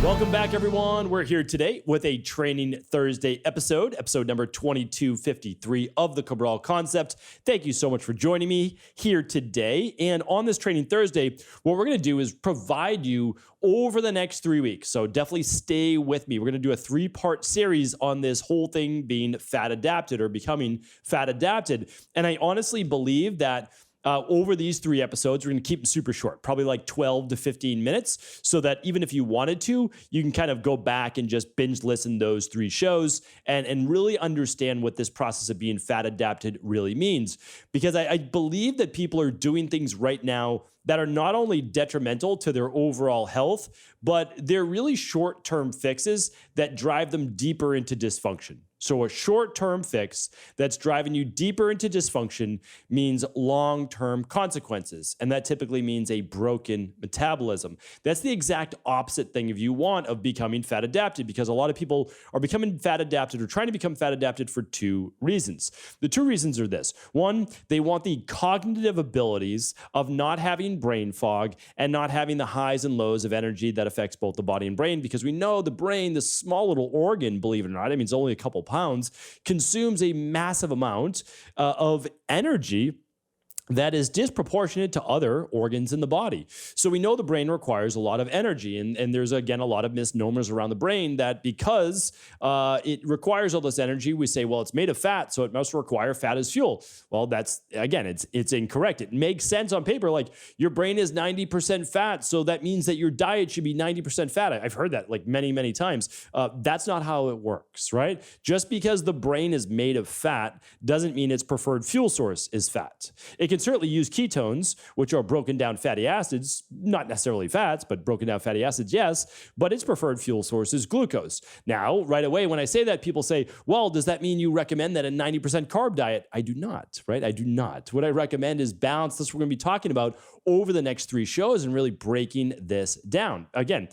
Welcome back, everyone. We're here today with a Training Thursday episode number 2253 of the Cabral Concept. Thank you so much for joining me here today. And on this Training Thursday, what we're going to do is provide you over the next 3 weeks. So definitely stay with me. We're going to do a 3-part series on this whole thing being fat adapted or becoming fat adapted. And I honestly believe that over these 3 episodes, we're going to keep them super short, probably like 12 to 15 minutes, so that even if you wanted to, you can kind of go back and just binge listen those 3 shows and really understand what this process of being fat adapted really means. Because I believe that people are doing things right now that are not only detrimental to their overall health, but they're really short-term fixes that drive them deeper into dysfunction. So a short-term fix that's driving you deeper into dysfunction means long-term consequences. And that typically means a broken metabolism. That's the exact opposite thing if you want of becoming fat adapted, because a lot of people are becoming fat adapted or trying to become fat adapted for 2 reasons. The 2 reasons are this. 1, they want the cognitive abilities of not having brain fog and not having the highs and lows of energy that affects both the body and brain, because we know the brain, this small little organ, believe it or not, I mean, it's only a couple pounds, consumes a massive amount of energy that is disproportionate to other organs in the body. So we know the brain requires a lot of energy, and there's, again, a lot of misnomers around the brain that because it requires all this energy, we say, well, it's made of fat, so it must require fat as fuel. Well, that's, again, it's incorrect. It makes sense on paper, like your brain is 90% fat, so that means that your diet should be 90% fat. I've heard that like many, many times. That's not how it works, right? Just because the brain is made of fat doesn't mean its preferred fuel source is fat. It can certainly use ketones, which are broken down fatty acids, not necessarily fats, but broken down fatty acids, yes, but its preferred fuel source is glucose. Now, right away, when I say that, people say, well, does that mean you recommend that a 90% carb diet? I do not, right? I do not. What I recommend is balance. That's what we're going to be talking about over the next 3 shows and really breaking this down. Again,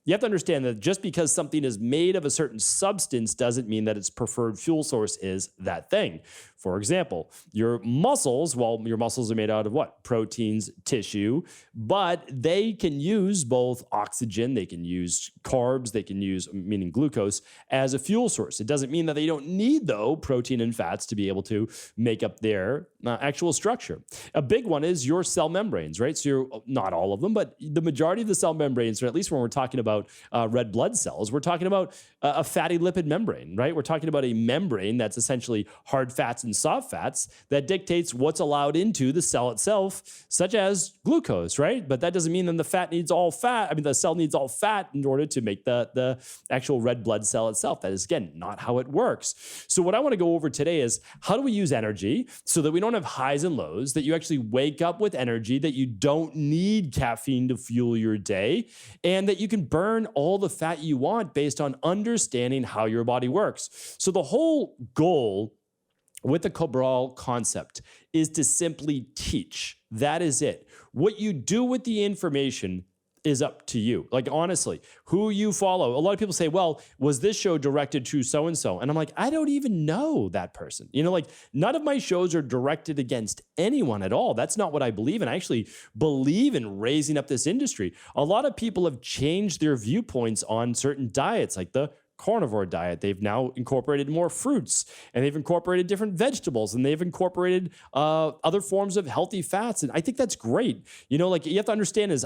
you have to understand that just because something is made of a certain substance doesn't mean that its preferred fuel source is that thing. For example, your muscles, well, your muscles are made out of what? Proteins, tissue, but they can use both oxygen, they can use carbs, they can use, meaning glucose, as a fuel source. It doesn't mean that they don't need, though, protein and fats to be able to make up their actual structure. A big one is your cell membranes, right? So you're, not all of them, but the majority of the cell membranes, or at least when we're talking about red blood cells, we're talking about a fatty lipid membrane, right? We're talking about a membrane that's essentially hard fats and soft fats that dictates what's allowed into the cell itself, such as glucose, right? But that doesn't mean that the fat needs all fat. I mean, the cell needs all fat in order to make the actual red blood cell itself. That is, again, not how it works. So what I want to go over today is how do we use energy so that we don't have highs and lows, that you actually wake up with energy, that you don't need caffeine to fuel your day, and that you can burn all the fat you want based on understanding how your body works. So the whole goal with the Cabral concept is to simply teach. That is it. What you do with the information is up to you. Like, honestly, who you follow. A lot of people say, well, was this show directed to so-and-so? And I'm like, I don't even know that person. You know, like, none of my shows are directed against anyone at all. That's not what I believe in. I actually believe in raising up this industry. A lot of people have changed their viewpoints on certain diets, like the carnivore diet. They've now incorporated more fruits, and they've incorporated different vegetables, and they've incorporated other forms of healthy fats. And I think that's great. You know, like, you have to understand is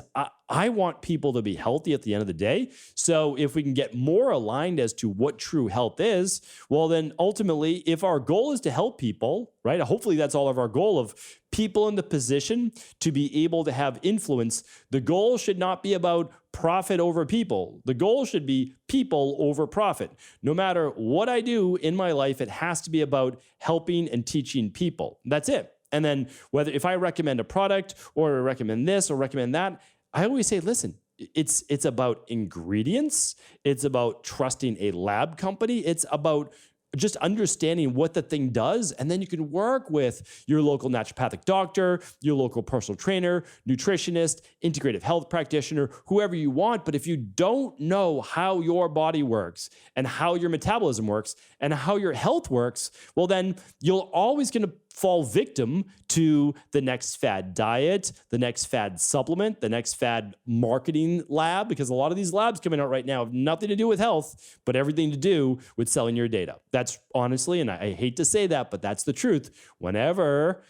I want people to be healthy at the end of the day. So if we can get more aligned as to what true health is, well, then ultimately, if our goal is to help people, right? Hopefully that's all of our goal of people in the position to be able to have influence. The goal should not be about profit over people. The goal should be people over profit. No matter what I do in my life, it has to be about helping and teaching people. That's it. And then whether if I recommend a product or recommend this or recommend that, I always say, listen, it's about ingredients. It's about trusting a lab company. It's about just understanding what the thing does, and then you can work with your local naturopathic doctor, your local personal trainer, nutritionist, integrative health practitioner, whoever you want. But if you don't know how your body works and how your metabolism works and how your health works, well, then you're always going to fall victim to the next fad diet, the next fad supplement, the next fad marketing lab, because a lot of these labs coming out right now have nothing to do with health, but everything to do with selling your data. That's honestly, and I hate to say that, but that's the truth. Whenever,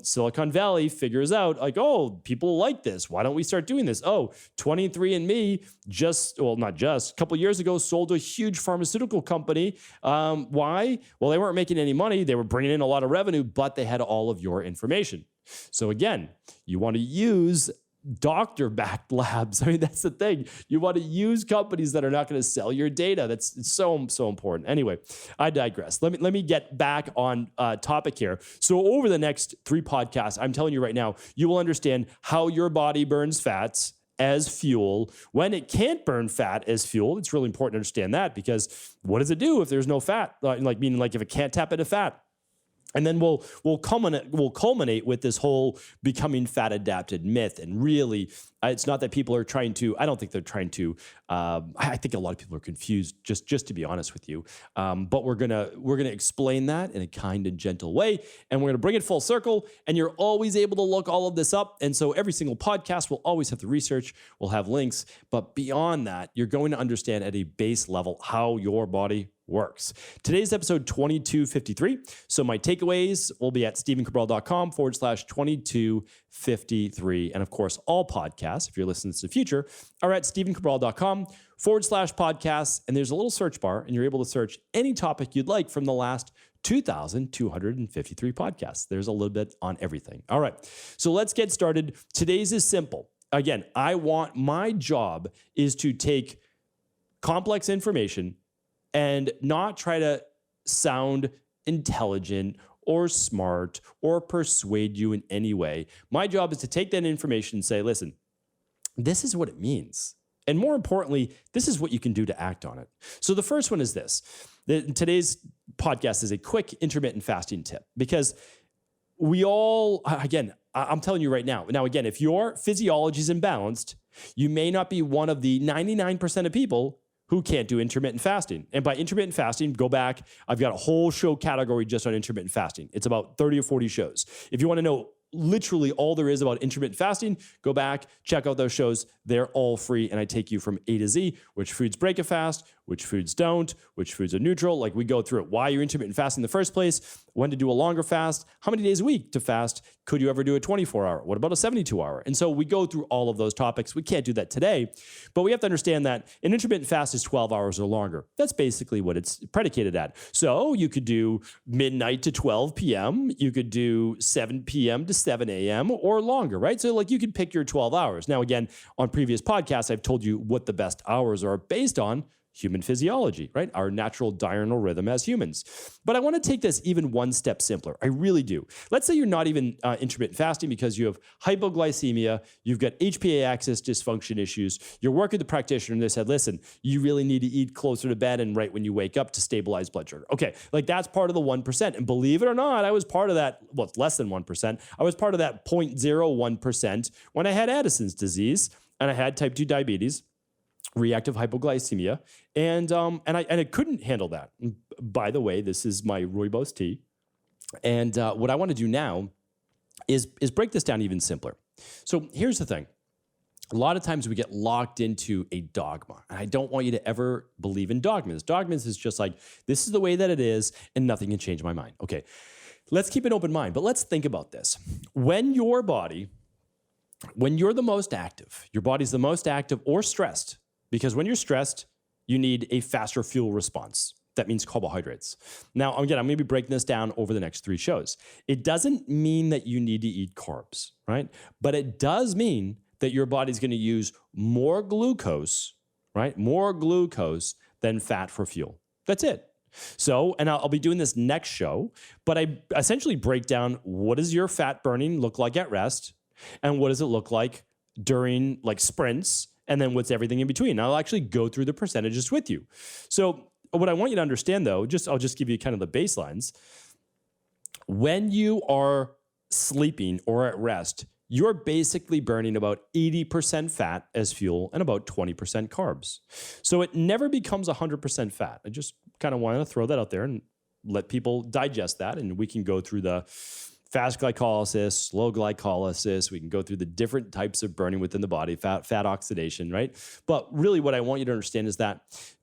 Silicon Valley figures out like, oh, people like this, why don't we start doing this? Oh, 23andMe not just, a couple of years ago sold a huge pharmaceutical company. Why? Well, they weren't making any money. They were bringing in a lot of revenue, but they had all of your information. So again, you want to use doctor-backed labs. I mean, that's the thing. You want to use companies that are not going to sell your data. It's so important. Anyway, I digress. Let me get back on topic here. So over the next 3 podcasts, I'm telling you right now, you will understand how your body burns fats as fuel. When it can't burn fat as fuel, it's really important to understand that, because what does it do if there's no fat? Meaning if it can't tap into fat? And then we'll culminate with this whole becoming fat adapted myth. And really, it's not that people are trying to, I don't think they're trying to, I think a lot of people are confused, just to be honest with you. But we're gonna explain that in a kind and gentle way, and we're gonna bring it full circle, and you're always able to look all of this up. And so every single podcast will always have the research, we'll have links, but beyond that, you're going to understand at a base level how your body works. Today's episode 2253. So my takeaways will be at stephencabral.com/2253. And of course, all podcasts, if you're listening to the future, are at stephencabral.com/podcasts. And there's a little search bar, and you're able to search any topic you'd like from the last 2,253 podcasts. There's a little bit on everything. All right. So let's get started. Today's is simple. Again, my job is to take complex information and not try to sound intelligent or smart or persuade you in any way. My job is to take that information and say, listen, this is what it means. And more importantly, this is what you can do to act on it. So the first one is this. Today's podcast is a quick intermittent fasting tip, because we all, again, I'm telling you right now. Now, again, if your physiology is imbalanced, you may not be one of the 99% of people who can't do intermittent fasting. And by intermittent fasting, go back. I've got a whole show category just on intermittent fasting. It's about 30 or 40 shows. If you want to know literally all there is about intermittent fasting, go back, check out those shows. They're all free, and I take you from A to Z, which foods break a fast, which foods don't, which foods are neutral. We go through it. Why you're intermittent fasting in the first place, when to do a longer fast, how many days a week to fast, could you ever do a 24-hour? What about a 72-hour? And so we go through all of those topics. We can't do that today, but we have to understand that an intermittent fast is 12 hours or longer. That's basically what it's predicated at. So you could do midnight to 12 p.m., you could do 7 p.m. to 7 a.m. or longer, right? So you could pick your 12 hours. Now, again, on previous podcasts, I've told you what the best hours are based on human physiology, right? Our natural diurnal rhythm as humans. But I want to take this even one step simpler. I really do. Let's say you're not even intermittent fasting because you have hypoglycemia, you've got HPA axis dysfunction issues, you're working with the practitioner and they said, listen, you really need to eat closer to bed and right when you wake up to stabilize blood sugar. Okay, that's part of the 1%. And believe it or not, I was part of that, well, it's less than 1%. I was part of that 0.01% when I had Addisons disease and I had type 2 diabetes, reactive hypoglycemia, and I couldn't handle that. By the way, this is my rooibos tea, and what I want to do now is break this down even simpler. So here's the thing. A lot of times we get locked into a dogma, and I don't want you to ever believe in dogmas. Dogmas is just this is the way that it is, and nothing can change my mind. Okay, let's keep an open mind, but let's think about this. When you're the most active, your body's the most active or stressed, because when you're stressed, you need a faster fuel response. That means carbohydrates. Now, again, I'm going to be breaking this down over the next 3 shows. It doesn't mean that you need to eat carbs, right? But it does mean that your body's going to use more glucose, right? More glucose than fat for fuel. That's it. So, and I'll be doing this next show, but I essentially break down what does your fat burning look like at rest, and what does it look like during sprints, and then what's everything in between. I'll actually go through the percentages with you. So what I want you to understand, though, I'll just give you kind of the baselines. When you are sleeping or at rest, you're basically burning about 80% fat as fuel and about 20% carbs. So it never becomes 100% fat. I just kind of wanted to throw that out there and let people digest that, and we can go through the fast glycolysis, slow glycolysis. We can go through the different types of burning within the body, fat oxidation, right? But really what I want you to understand is that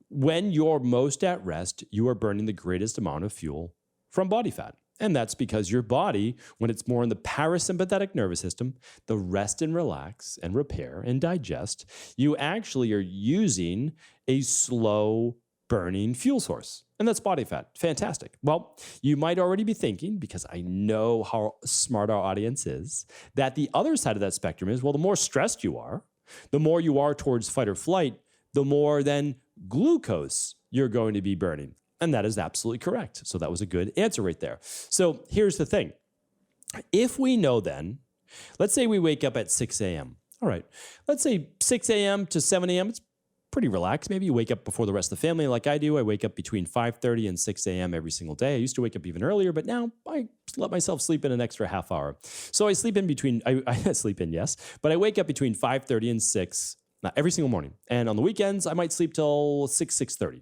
when you're most at rest, you are burning the greatest amount of fuel from body fat. And that's because your body, when it's more in the parasympathetic nervous system, the rest and relax and repair and digest, you actually are using a slow burning fuel source. And that's body fat. Fantastic. Well, you might already be thinking, because I know how smart our audience is, that the other side of that spectrum is, well, the more stressed you are, the more you are towards fight or flight, the more then glucose you're going to be burning. And that is absolutely correct. So that was a good answer right there. So here's the thing. If we know then, let's say we wake up at 6 a.m. All right. Let's say 6 a.m. to 7 a.m. It's pretty relaxed. Maybe you wake up before the rest of the family like I do. I wake up between 5:30 and 6 a.m. every single day. I used to wake up even earlier, but now I let myself sleep in an extra half hour. So I sleep in between, I sleep in, yes, but I wake up between 5:30 and 6 every single morning. And on the weekends, I might sleep till 6:30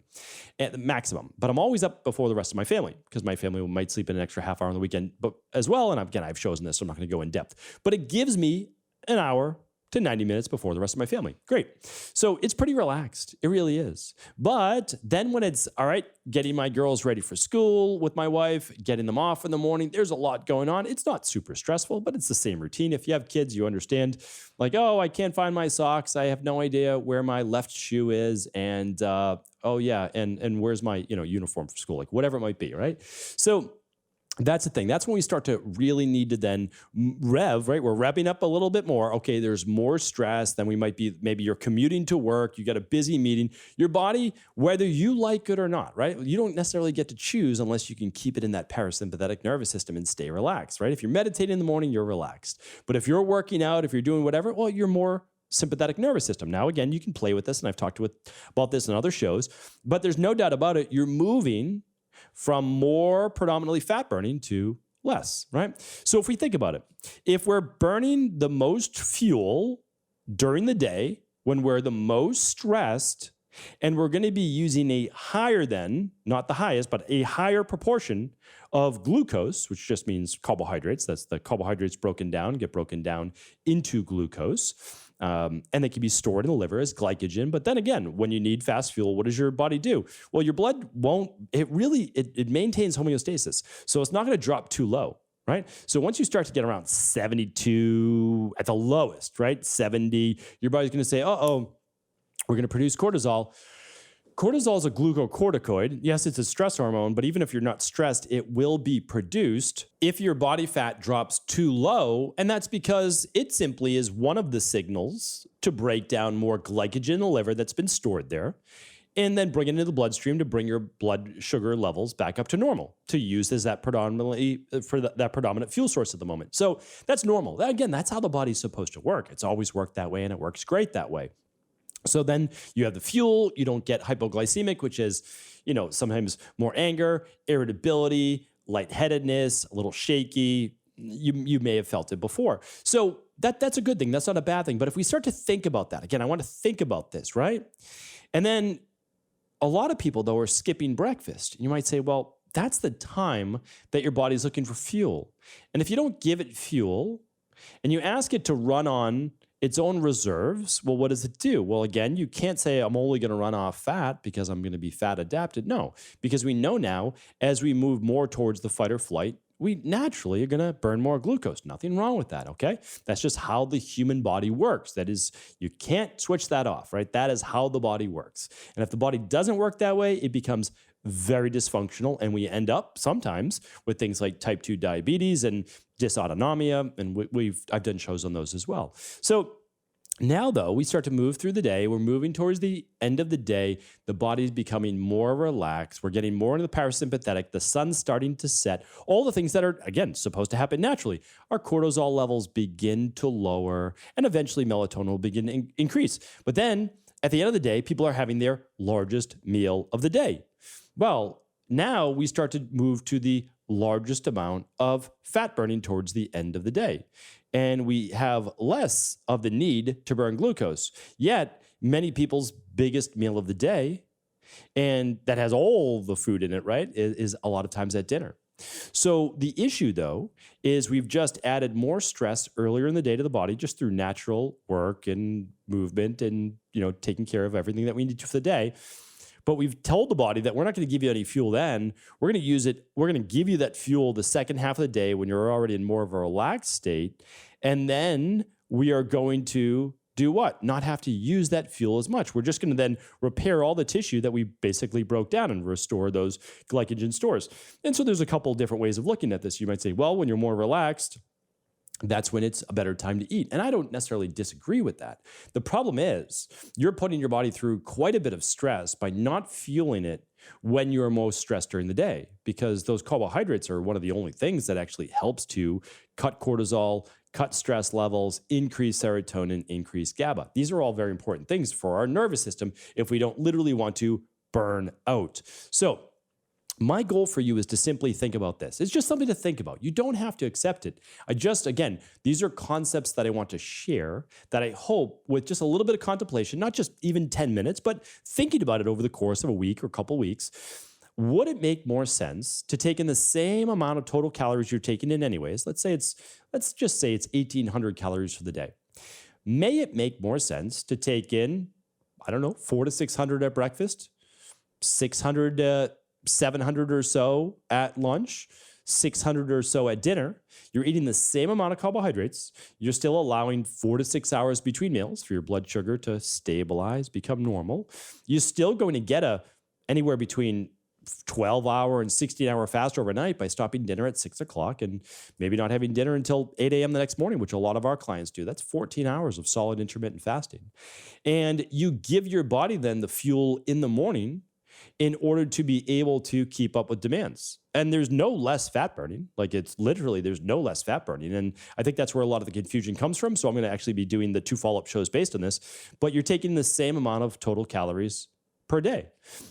at the maximum. But I'm always up before the rest of my family because my family might sleep in an extra half hour on the weekend but as well. And again, I've chosen this, so I'm not going to go in depth. But it gives me an hour to 90 minutes before the rest of my family. Great. So it's pretty relaxed. It really is. But then when it's, all right, getting my girls ready for school with my wife, getting them off in the morning, there's a lot going on. It's not super stressful, but it's the same routine. If you have kids, you understand, like, oh, I can't find my socks. I have no idea where my left shoe is. And, oh yeah, and where's my, uniform for school? Like whatever it might be, right? So that's the thing. That's when we start to really need to then rev, right? We're revving up a little bit more. Okay, there's more stress than we might be. Maybe you're commuting to work. You got a busy meeting. Your body, whether you like it or not, right? You don't necessarily get to choose unless you can keep it in that parasympathetic nervous system and stay relaxed, right? If you're meditating in the morning, you're relaxed. But if you're working out, if you're doing whatever, well, you're more sympathetic nervous system. Now, again, you can play with this, and I've talked about this in other shows, but there's no doubt about it. You're moving from more predominantly fat burning to less, right? So if we think about it, if we're burning the most fuel during the day when we're the most stressed, and we're going to be using a higher than, not the highest, but a higher proportion of glucose, which just means carbohydrates. That's the carbohydrates get broken down into glucose. And they can be stored in the liver as glycogen. But then again, when you need fast fuel, what does your body do? Well, your blood won't, it maintains homeostasis. So it's not going to drop too low, right? So once you start to get around 72 at the lowest, right? 70, your body's going to say, uh-oh, we're going to produce cortisol. Cortisol is a glucocorticoid. Yes, it's a stress hormone, but even if you're not stressed, it will be produced if your body fat drops too low. And that's because it simply is one of the signals to break down more glycogen in the liver that's been stored there, and then bring it into the bloodstream to bring your blood sugar levels back up to normal, to use as that predominantly for that predominant fuel source at the moment. So that's normal. Again, that's how the body's supposed to work. It's always worked that way, and it works great that way. So then you have the fuel, you don't get hypoglycemic, which is, sometimes more anger, irritability, lightheadedness, a little shaky. You may have felt it before. So that's a good thing. That's not a bad thing. But if we start to think about that, again, I want to think about this, right? And then a lot of people, though, are skipping breakfast. You might say, well, that's the time that your body's looking for fuel. And if you don't give it fuel and you ask it to run on its own reserves, well, what does it do? Well, again, you can't say I'm only going to run off fat because I'm going to be fat adapted. No, because we know now as we move more towards the fight or flight, we naturally are going to burn more glucose. Nothing wrong with that, okay? That's just how the human body works. That is, you can't switch that off, right? That is how the body works. And if the body doesn't work that way, it becomes very dysfunctional, and we end up sometimes with things like type 2 diabetes and dysautonomia, and I've done shows on those as well. So now, though, we start to move through the day. We're moving towards the end of the day. The body's becoming more relaxed. We're getting more into the parasympathetic. The sun's starting to set. All the things that are, again, supposed to happen naturally. Our cortisol levels begin to lower, and eventually melatonin will begin to increase. But then, at the end of the day, people are having their largest meal of the day. Well, now we start to move to the largest amount of fat burning towards the end of the day. And we have less of the need to burn glucose. Yet, many people's biggest meal of the day And that has all the food in it, right? Is a lot of times at dinner. So the issue, though, is we've just added more stress earlier in the day to the body just through natural work and movement and, taking care of everything that we need to for the day. But we've told the body that we're not going to give you any fuel then. We're going to use it. We're going to give you that fuel the second half of the day when you're already in more of a relaxed state. And then we are going to do what? Not have to use that fuel as much. We're just going to then repair all the tissue that we basically broke down and restore those glycogen stores. And so there's a couple of different ways of looking at this. You might say, well, when you're more relaxed, that's when it's a better time to eat. And I don't necessarily disagree with that. The problem is you're putting your body through quite a bit of stress by not fueling it when you're most stressed during the day, because those carbohydrates are one of the only things that actually helps to cut cortisol, cut stress levels, increase serotonin, increase GABA. These are all very important things for our nervous system if we don't literally want to burn out. So my goal for you is to simply think about this. It's just something to think about. You don't have to accept it. Again, these are concepts that I want to share that I hope with just a little bit of contemplation, not just even 10 minutes, but thinking about it over the course of a week or a couple weeks. Would it make more sense to take in the same amount of total calories you're taking in anyways? Let's just say it's 1,800 calories for the day. May it make more sense to take in, 400 to 600 at breakfast, 600 to 700 or so at lunch, 600 or so at dinner? You're eating the same amount of carbohydrates. You're still allowing 4 to 6 hours between meals for your blood sugar to stabilize, become normal. You're still going to get anywhere between 12-hour and 16-hour fast overnight by stopping dinner at 6 o'clock and maybe not having dinner until 8 a.m. the next morning, which a lot of our clients do. That's 14 hours of solid intermittent fasting. And you give your body then the fuel in the morning in order to be able to keep up with demands. And there's no less fat burning. There's no less fat burning. And I think that's where a lot of the confusion comes from. So I'm going to actually be doing the 2 follow-up shows based on this. But you're taking the same amount of total calories per day.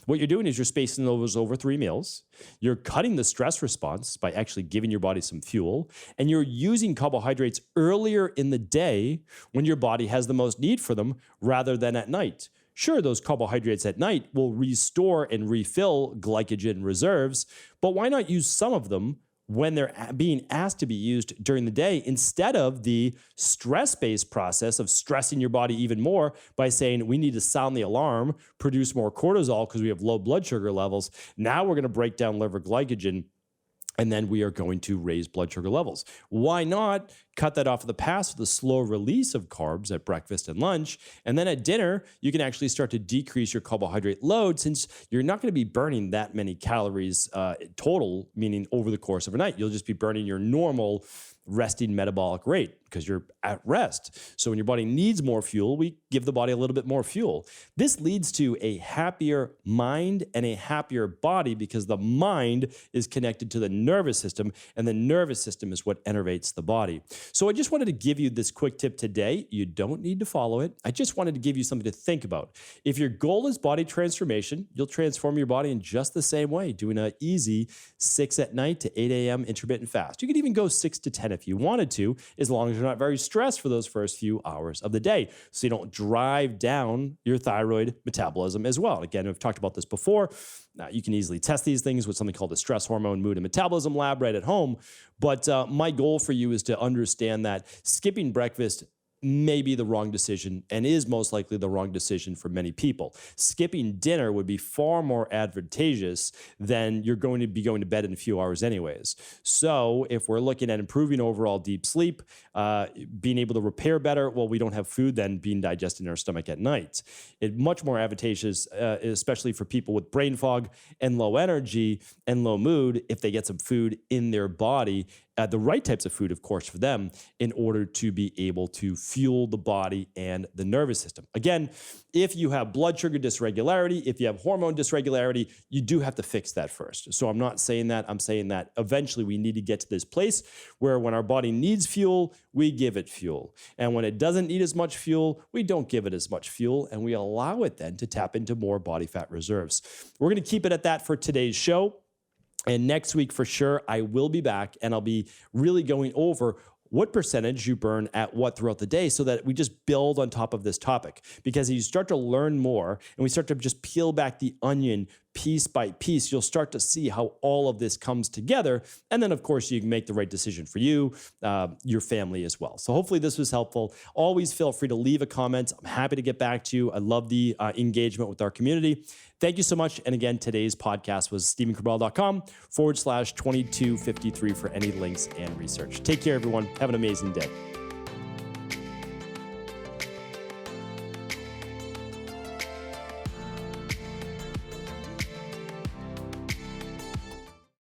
What you're doing is you're spacing those over 3 meals. You're cutting the stress response by actually giving your body some fuel. And you're using carbohydrates earlier in the day when your body has the most need for them rather than at night. Sure, those carbohydrates at night will restore and refill glycogen reserves, but why not use some of them when they're being asked to be used during the day instead of the stress-based process of stressing your body even more by saying we need to sound the alarm, produce more cortisol because we have low blood sugar levels. Now we're going to break down liver glycogen, and then we are going to raise blood sugar levels. Why not cut that off of the pass with a slow release of carbs at breakfast and lunch? And then at dinner, you can actually start to decrease your carbohydrate load since you're not going to be burning that many calories total, meaning over the course of a night. You'll just be burning your normal resting metabolic rate because you're at rest. So when your body needs more fuel, we give the body a little bit more fuel. This leads to a happier mind and a happier body because the mind is connected to the nervous system, and the nervous system is what innervates the body. So I just wanted to give you this quick tip today. You don't need to follow it. I just wanted to give you something to think about. If your goal is body transformation, you'll transform your body in just the same way, doing an easy 6 at night to 8 a.m. intermittent fast. You could even go 6 to 10 if you wanted to, as long as you're not very stressed for those first few hours of the day, so you don't drive down your thyroid metabolism as well. Again, I've talked about this before. You can easily test these things with something called the stress hormone mood and metabolism lab right at home. But my goal for you is to understand that skipping breakfast may be the wrong decision and is most likely the wrong decision for many people. Skipping dinner would be far more advantageous than you're going to be going to bed in a few hours anyways. So if we're looking at improving overall deep sleep, being able to repair better, well, we don't have food then being digested in our stomach at night. It's much more advantageous, especially for people with brain fog and low energy and low mood, if they get some food in their body, the right types of food, of course, for them in order to be able to fuel the body and the nervous system. Again, if you have blood sugar dysregularity, if you have hormone dysregularity, you do have to fix that first. So I'm not saying that. I'm saying that eventually we need to get to this place where when our body needs fuel, we give it fuel. And when it doesn't need as much fuel, we don't give it as much fuel, and we allow it then to tap into more body fat reserves. We're going to keep it at that for today's show. And next week, for sure, I will be back and I'll be really going over what percentage you burn at what throughout the day, so that we just build on top of this topic. Because as you start to learn more and we start to just peel back the onion piece by piece, you'll start to see how all of this comes together. And then, of course, you can make the right decision for you, your family as well. So hopefully this was helpful. Always feel free to leave a comment. I'm happy to get back to you. I love the engagement with our community. Thank you so much. And again, today's podcast was stephencabral.com/2253 for any links and research. Take care, everyone. Have an amazing day.